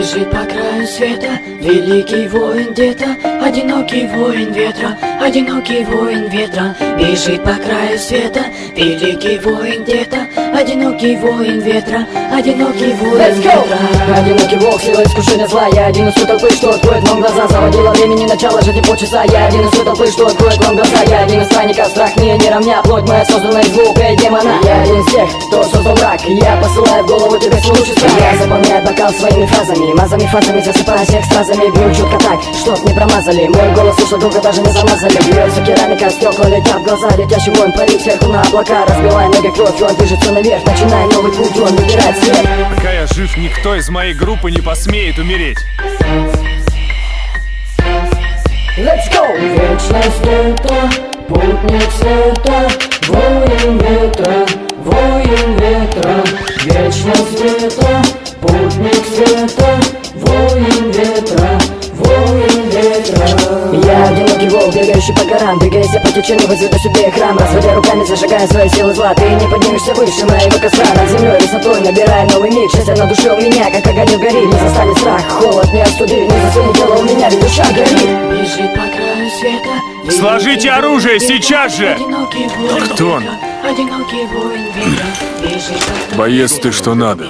Бежит по краю света великий воин где-то, одинокий воин ветра, одинокий воин ветра. Бежит по краю света великий воин где-то, одинокий воин ветра, одинокий воин ветра. Одинокий волк, сила искушения зла. Я один из той толпы, что откроет вам глаза. Заводила времени, начало жизни полчаса. Я один из той толпы, что откроет вам глаза. Я один из странников, страх мне не равня. Плоть моя создана из звука и демона. Я один из тех, кто создал мрак. Я посылаю в голову тебе свой лучший страх. Я заполняю бокал своими фразами, мазами, фазами, засыпая всех стразами. Бью четко так, чтоб не промазали. Мой голос слышал долго, даже не замазали. Бьется керамика, стекла летят в глаза. Летящий воин парит сверху на облака. Разбивая ноги кровь, он движется наверх. Начиная новый путь, он выбирает свет. Пока я жив, никто из моей группы не посмеет умереть. Let's go! Вечность это путник света, воин ветра, воин ветра. Вечность это путник света, воин ветра, воин ветра. Я одинокий волк, бегающий по горам. Двигаясь по течению, возведу себе храм. Разводя руками, зажигая свои силы зла. Ты не поднимешься выше моего костра. Над землей высотой, набирая новый миг. Счастье на душе у меня, как огонь гори. Не застанет страх, холод не остуди. Не засунет тело у меня, ведь душа горит. Бежит по краю света. Сложите оружие сейчас же! Одинокий воин Кто он? ветра, одинокий воин ветра. Бежит по краю Боец ты света. что надо.